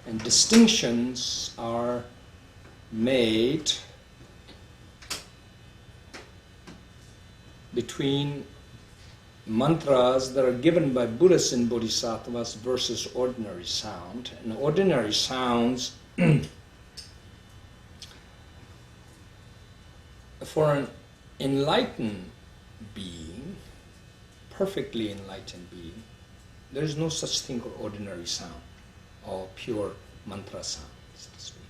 And distinctions are made between mantras that are given by Buddhas and Bodhisattvas versus ordinary sound. And ordinary sounds, for an enlightened being, perfectly enlightened being, there is no such thing called ordinary sound or pure mantra sound, so to speak.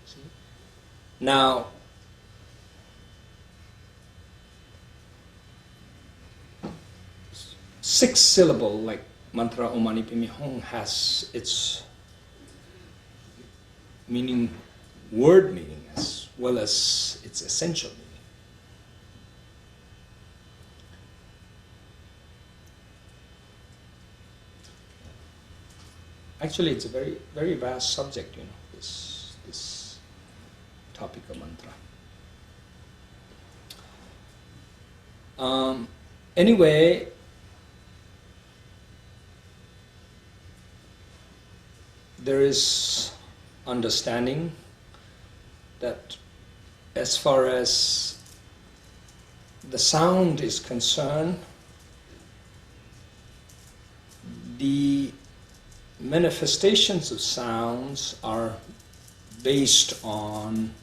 See? Now, six syllable like mantra Om Mani Padme Hum has its meaning, word meaning, as well as its essential meaning. Actually, it's a very, very vast subject, this topic of mantra. Anyway, there is understanding that as far as the sound is concerned, the manifestations of sounds are based on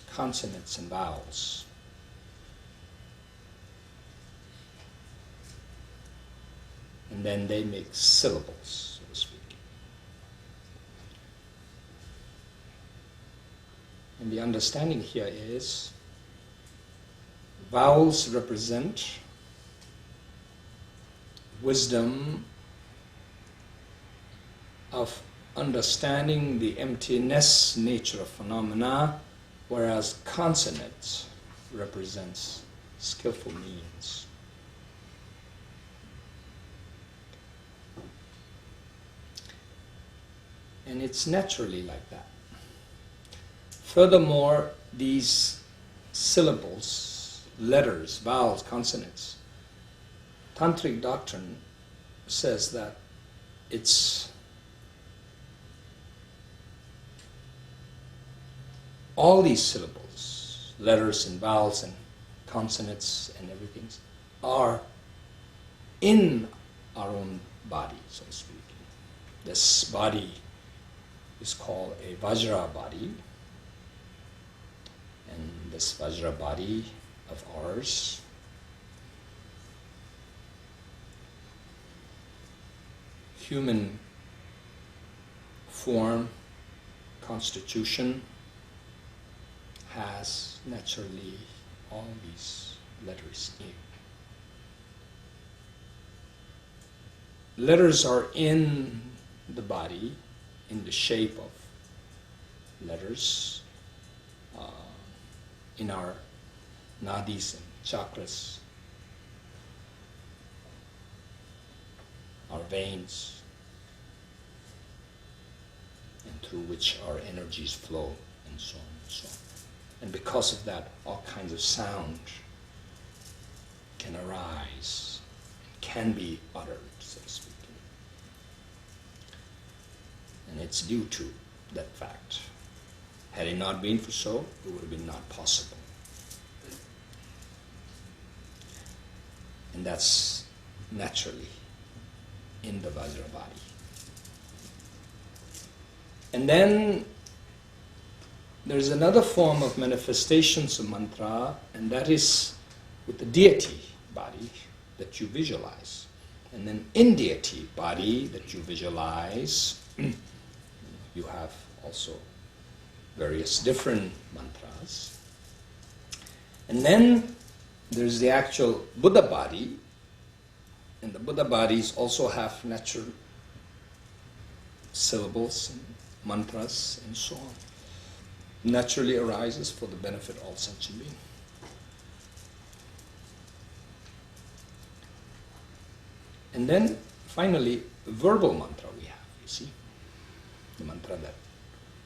consonants and vowels. And then they make syllables, so to speak. And the understanding here is vowels represent wisdom of understanding the emptiness nature of phenomena, whereas consonants represents skillful means. And it's naturally like that. Furthermore, these syllables, letters, vowels, consonants, Tantric doctrine says that it's all these syllables, letters and vowels and consonants and everything, are in our own body, so to speak. This body is called a Vajra body, and this Vajra body of ours human form, constitution, has naturally all these letters in. Letters are in the body in the shape of letters in our nadis and chakras, our veins, and through which our energies flow, and so on and so on. And because of that, all kinds of sound can arise, can be uttered, so to speak. And it's due to that fact. Had it not been for so, it would have been not possible. And that's naturally in the Vajra body. And then there's another form of manifestations of mantra, and that is with the deity body that you visualize. And then in deity body that you visualize, you have also various different mantras. And then there's the actual Buddha body, and the Buddha bodies also have natural syllables and mantras and so on. Naturally arises for the benefit of all sentient beings. And then finally, verbal mantra we have, you see. The mantra mantra that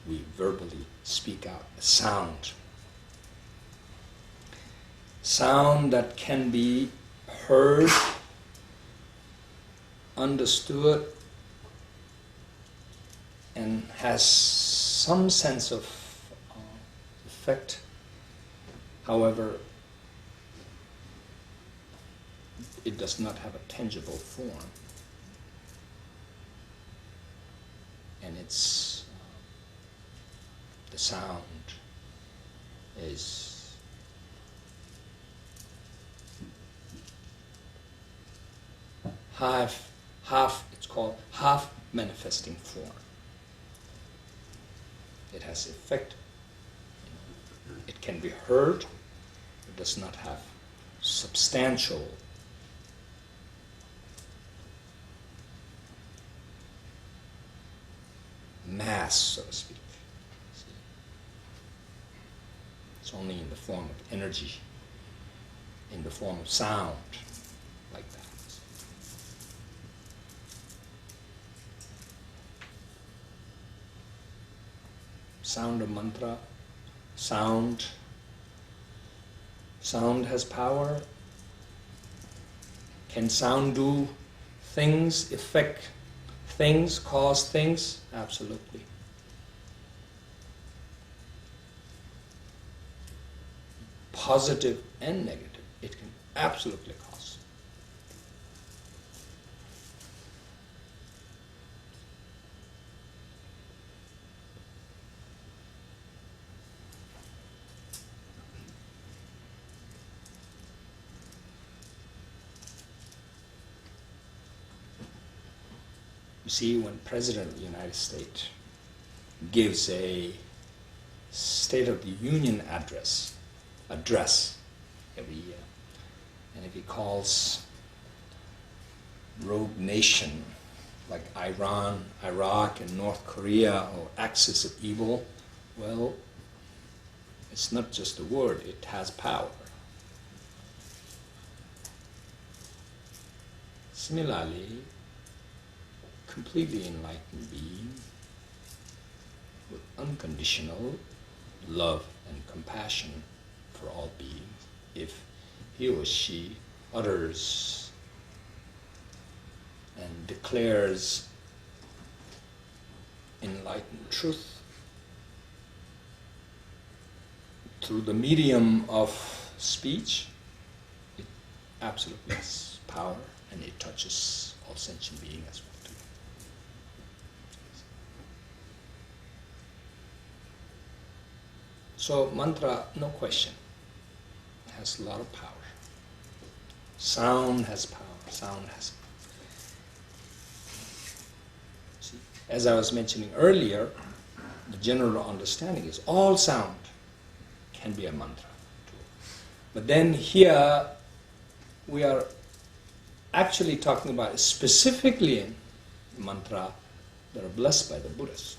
we verbally speak out, a sound. Sound that can be heard, understood, and has some sense of effect. However, it does not have a tangible form. And it's the sound is it's called half manifesting form. It has effect, it can be heard, it does not have substantial mass, so to speak. It's only in the form of energy, in the form of sound, like that. Sound of mantra, sound has power. Can sound do things, affect things, cause things? Absolutely. Positive and negative, it can absolutely cause. You see, when President of the United States gives a State of the Union address every year, and if he calls rogue nation like Iran, Iraq, and North Korea or axis of evil, well, it's not just a word, it has power. Similarly, completely enlightened being with unconditional love and compassion for all beings, if he or she utters and declares enlightened truth through the medium of speech, it absolutely has power and it touches all sentient beings as well. So mantra, no question, has a lot of power. Sound has power. Sound has. See, as I was mentioning earlier, the general understanding is all sound can be a mantra. But then here we are actually talking about specifically in mantra that are blessed by the Buddhas.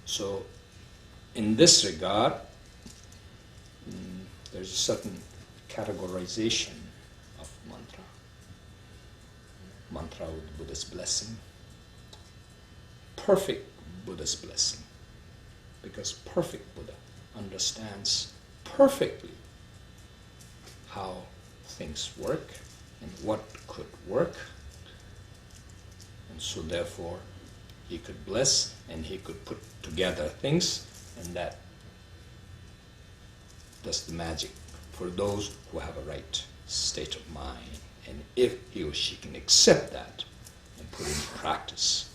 So, in this regard, there's a certain categorization of mantra. Mantra with Buddha's blessing. Perfect Buddha's blessing. Because perfect Buddha understands perfectly how things work and what could work. And so therefore, he could bless and he could put together things, and that does the magic for those who have a right state of mind. And if he or she can accept that and put it into practice,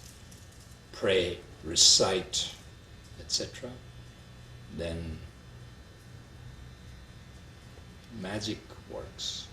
pray, recite, etc., then magic works.